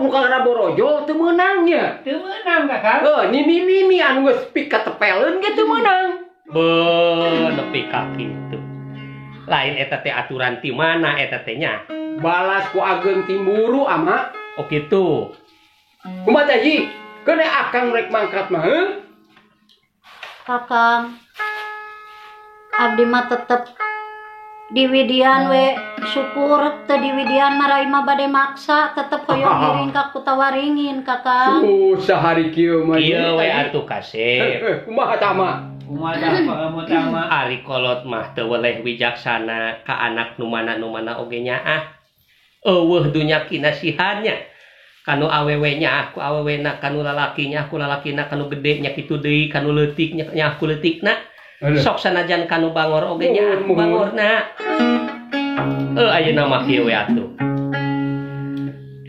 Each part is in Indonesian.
muka Raborojo teu meunang nya. Teu meunang Kakang. Nini anu geus pik katepeleun ge teu meunang. Nepi ka kitu. Lain eta teh aturan ti mana eta teh nya? Balas ku Ageng Timburu ama. Oh kitu. Kumaha teh Ji? Keun akang rek mangkat mah heuh? Kakang, abdi mah tetep di Widian we syukur teu di Widian marai mah bade maksa tetep hoyong ngiring ka Kutawaringin Kakang. Sahari kieu mah. Ieu we atuh Kasep. Kumaha tah mah? Kumaha kamu tah mah? Ari kolot mah teu weleh wijaksana ka anak nu mana oge nyaah. Eueuh dunya kinasihannya. Kanu awewe nya aku awewena, kanu lalakinya aku lalakina, kanu gede nya kitu deui, kanu leutik nya aku leutikna. Sok sanajan kanu bangor oge nya aku bangorna. Ayeuna mah kieu we atuh.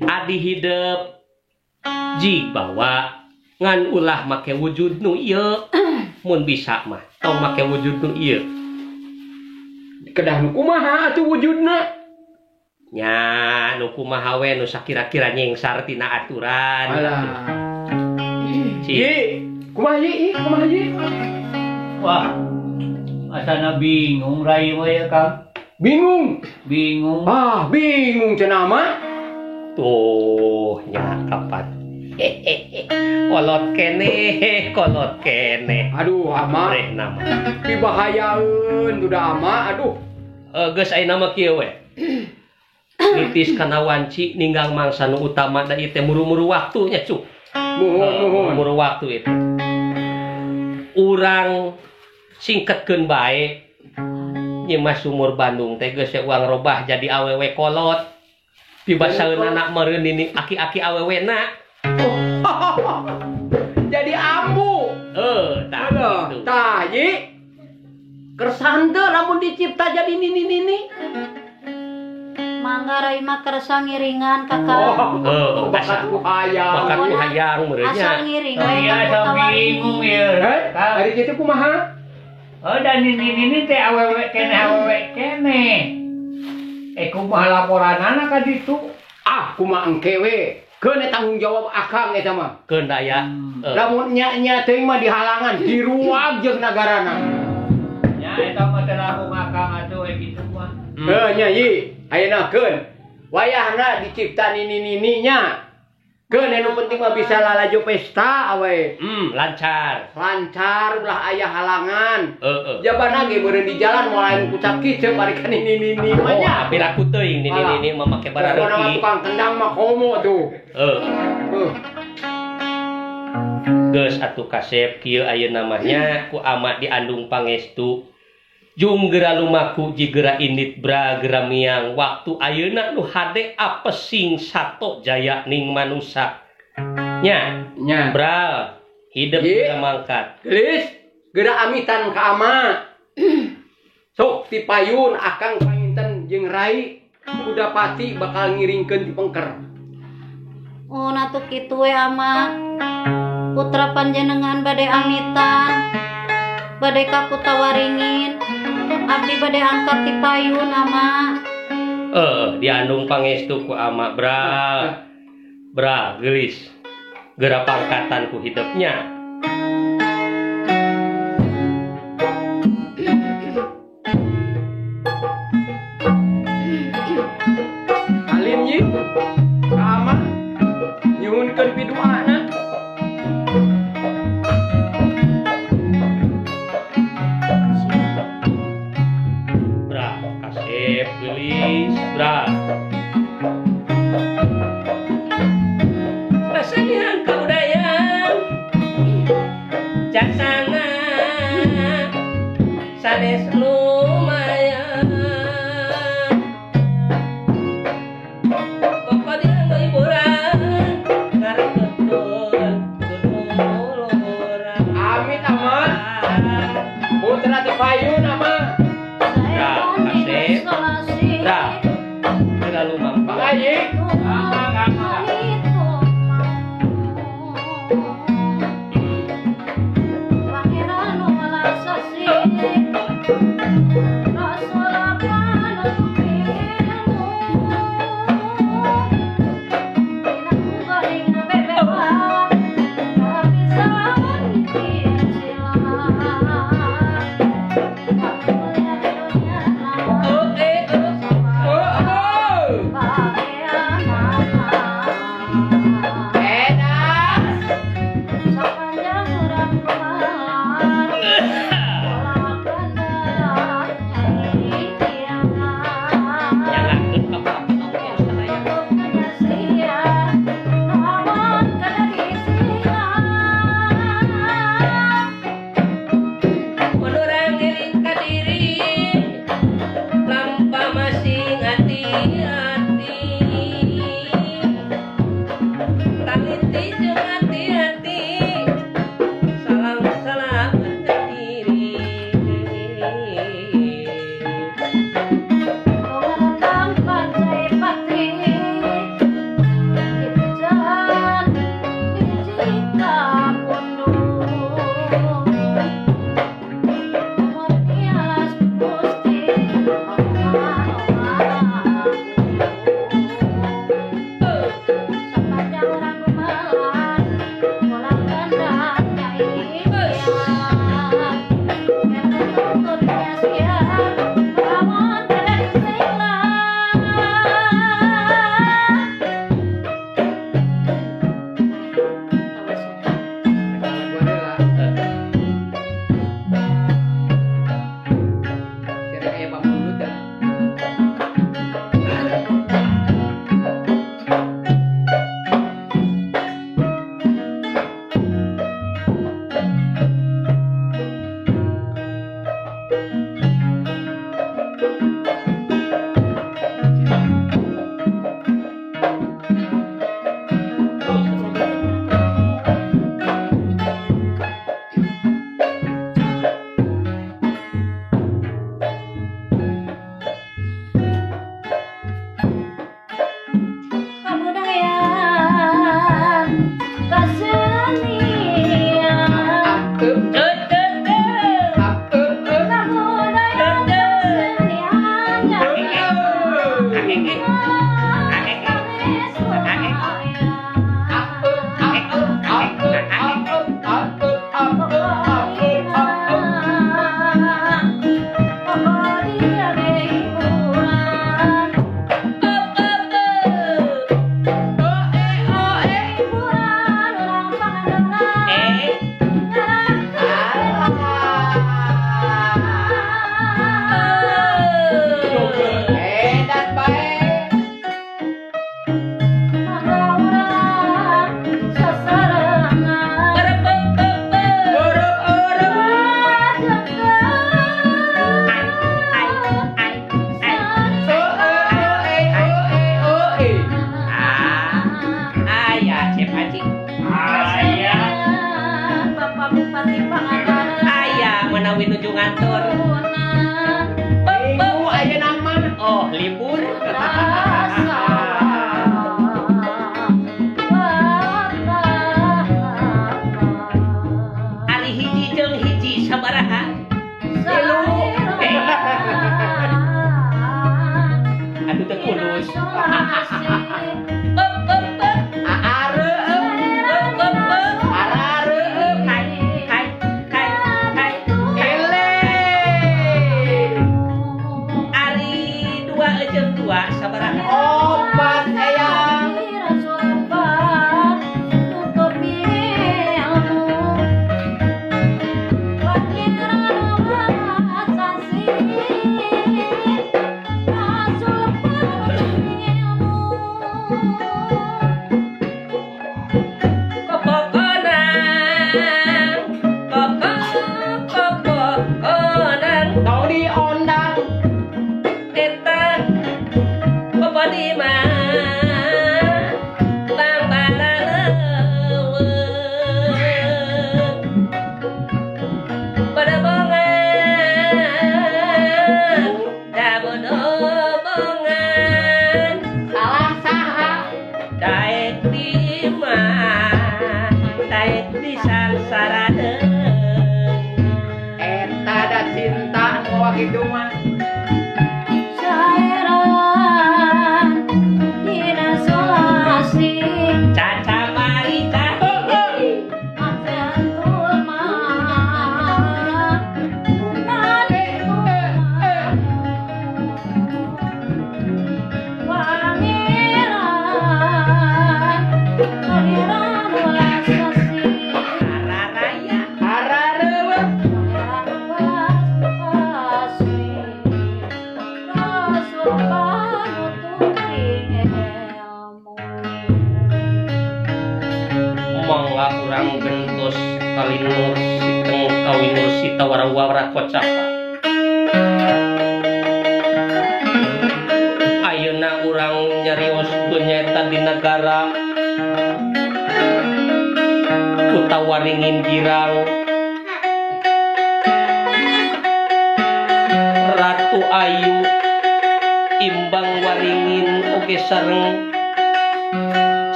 Adi hideep jig bawa ngan ulah make wujud nu ieu. Mun bisa mah tong make wujud nu ieu. Kedah nu kumaha atuh wujudna? Nya nu kumaha we nu sakira-kira nyengsar tina aturan. Alah. Kumaha Ji? Wah, asana bingung rai we Kang. Bingung. Bingung. Bingung cenah mah. Tuh nya kapan. Kolot kene. Aduh, ama. Reh nama. Dibahayaeun duda ama, aduh. Geus aya nama kieu we. Nitis kana wanci ninggang mangsa nu utama da ieu teh muru-muru waktu nya cuk. Muhun. Muru waktu itu. Urang singketkeun bae. Ieu mah sumur Bandung teh geus uang robah jadi awewe kolot. Pibasaeun anak meureun nini aki-aki awewena. Jadi ambu. Tah gitu. Tah Ji. Keresahan teu lamun dicipta jadi nini. Mangga rai mah kersa ngiringan Kakang. Bakat ku hayang. Bakat ku hayang meureun nya. Asal ngiring we Iya ka asa bingung Kutawaringin. ieu. Hari kitu kumaha? Dan ini teh awewe kene. Kumaha laporanana ka ditu? Kumaha engke we. Keun tanggung jawab akang eta mah. Keun daya. Lamun nya teuing mah dihalangan, diruag jeung nagarana. Ya eta mah teh lamun akang atuh we kitu mah. Nya Ji, ayeuna keun. Wayahna dicipta nini nya. Keun anu penting mah bisa lalaju pesta awe. Lancar. Lancar ulah aya halangan. Jabana ge meureun di jalan moal kucap kieu bari ka nini mah nya. Piraku teuing nini mah make barareuki. Pokona tukang kendang mah komo tuh. Geus atuh Kasep kieu ayeuna mah nya ku ama diandung pangestu. Jung geura lumaku jigera indit bra geura miang waktu ayeuna nu hade apesing sato jaya ning manusa. Nya bra hidup geura mangkat. Gelis geura amitan ka ama. Sok ti payun akang panginten jeung rai Kudapati bakal ngiringkeun di pengker. Natuh kitu we ama. Putra panjenengan bade amitan. Bade ka Kutawaringin. Abdi bade angkat ti payun ama. Diandung pangestu ku ama bra gelis geura pangkatan ku hidupnya. Alim Ji ka ama nyuhunkeun pidoana. Gelis, bra. Rasanya kau dayang jaksana sanes lumayan. Pokoknya hiburan karena betul orang. Amit aman. Putra ti payun ama. Terlalu mampu. Pak Haji.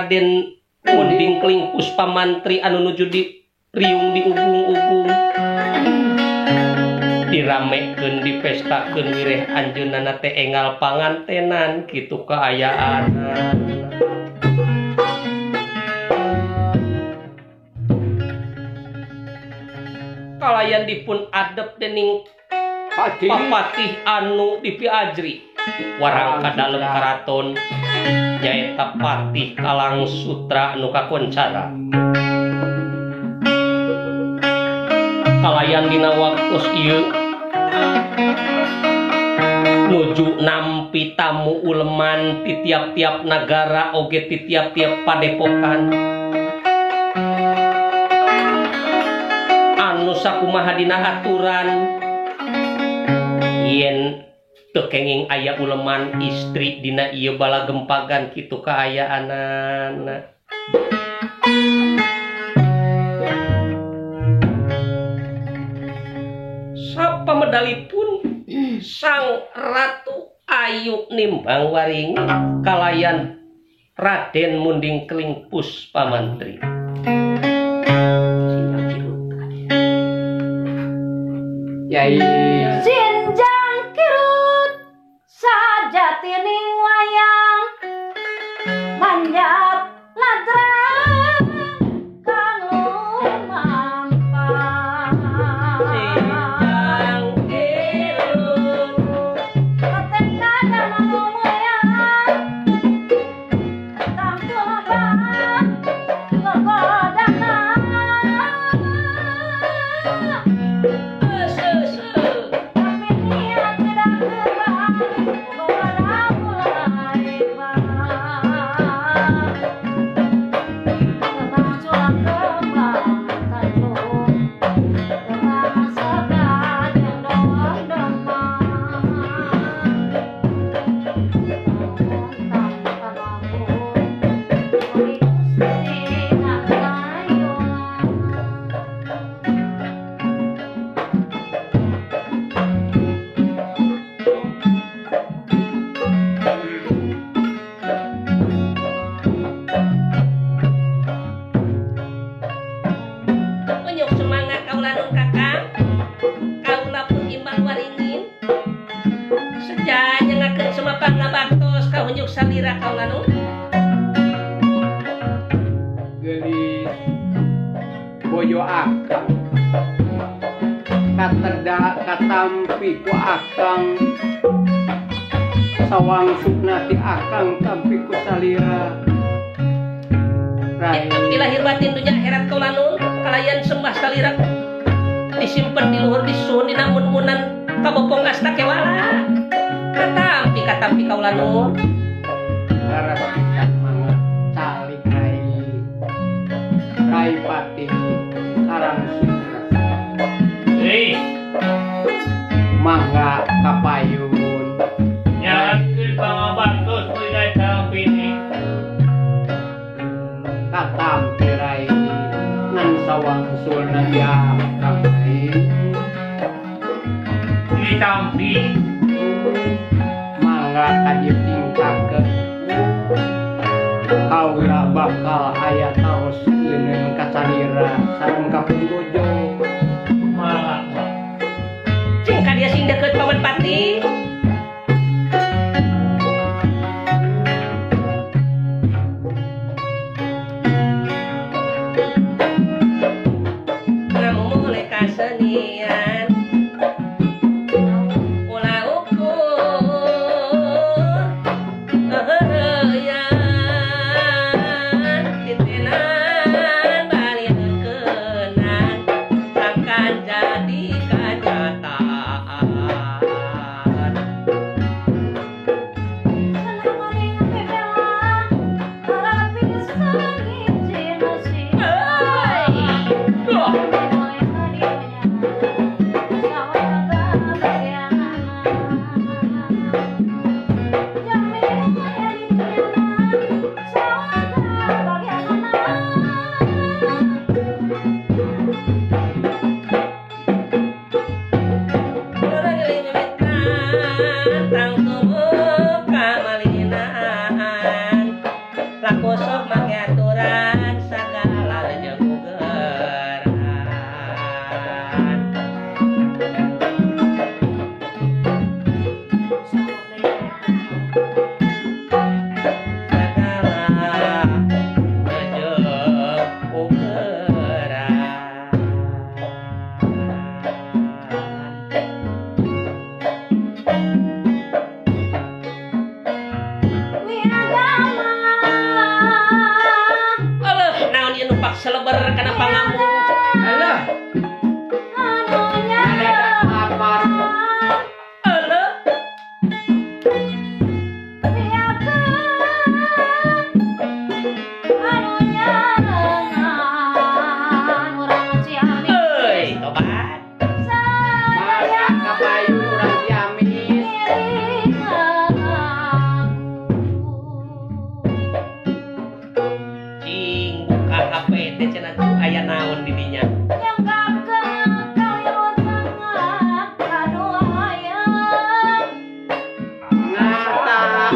Raden Munding Kling Puspamantri anu nuju di riung di ugung-ugung diramekeun dipestakeun wireh anjeunna teh enggal pangantenan kitu kaayaan kalayan dipun adep dening papatih anu dipiajri warang ka dalem karaton nyaeta Patih Kalang Sutra anu kakoncara kalayan dina waktos ieu nuju nampi tamu uleman ti tiap-tiap nagara oge ti tiap-tiap padepokan anu sakumaha dina aturan yen teu kenging aya uleman istri dina ieu bala gempagan kitu kaayaanana sapamedalipun Sang Ratu Ayu nimbang waring kalayan Raden Munding Kling Puspamantri. Yai. Sinjang kirut saja tining wayang manjat ladrang kang lumampah. Sinjang kirut Ketenganan wayang tang tulabang kegodana. Tapi niat tidak gerak, kepada mulai bang. Kembang sulam kembang tanjung, kembang segar yang dong-dongang. Tanpa mampu, kuli gusti nak kayuan. Menyuk semangat kaulah nun kakang, kaulah pun imbang waringin. Sejanya ngakeun semapang ngabaktos kau nyuk salira kaulah nun. Gelis boyo akang katerda katampi ku akang sawang sukna ti akang tampi ku salira rai Di lahir batin dunya akhirat kaulah nun, kalayan sembah salira disimpen di luhur disuhun dinamun-munan kabopong asta kewala. Katampi kaulah nun. harap pisan mangga calik rai pati sarang sukna Hei, mangga kapayun jangan pangabantos kuliah tapi ini. katampi rai ngan sawang sulna ya kamai Ini tampi. mangga kajib tingkakeun kaula bakal aya taos leungeun ka salira sareng ka punggojo Malah. Cing ka dia sing deket paman pati. Namun mulai kasenian ulah ukur titenan bali keunan sangkan jadi kenyataan. Kosok make aturan segala jemugeran. Segala jemugeran. Naon ieu numpak seleber kana pangamu. alah ada apa Alah, euy, tobat. mangga kapayun urang Ciamis Cing buka HP teh cenah tuh aya naon di dinya. ngata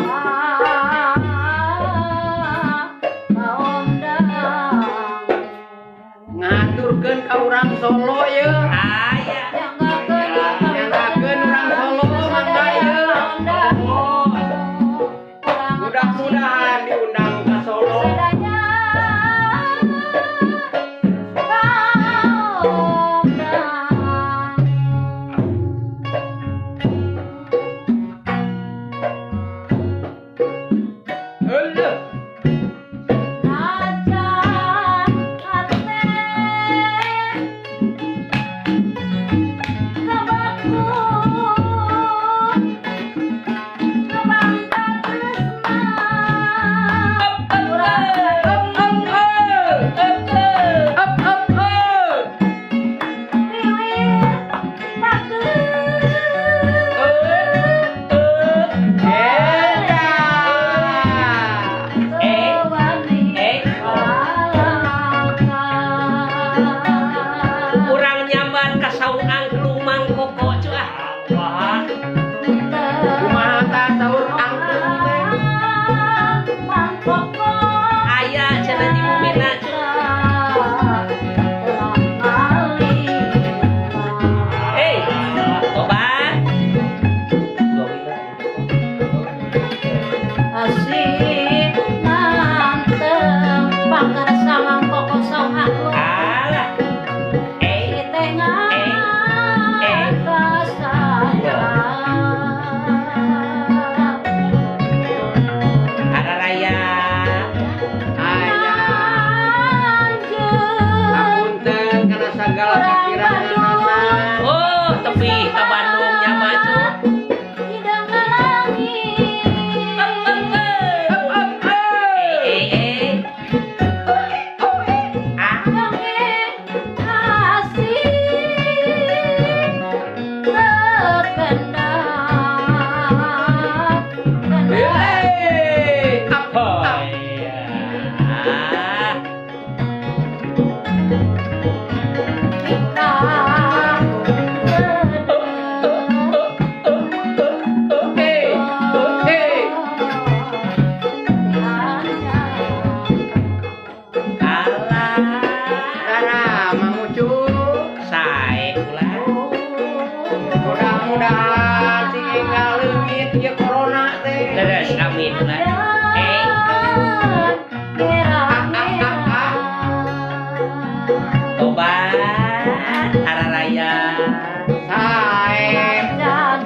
ngaturkeun ka urang Solo ye Aya. Yang gak tanggal kekirangan. Oh, tepi ke Bandungnya maju. Hidang langit. Ah, Langit kasih terkendak. apa ya? Alah, Dara, Mang Ucup. sae ulah. Mudah-mudahan tinggal leungit ieu corona teh. Leres amin ulah. Tobat hararaya. Sae. Dan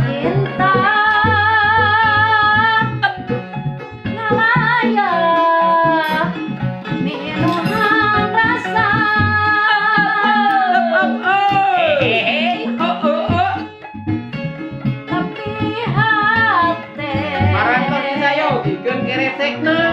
cinta ngalaya minuman rasa tapi hati Marang tos sayo dikeun keresekna.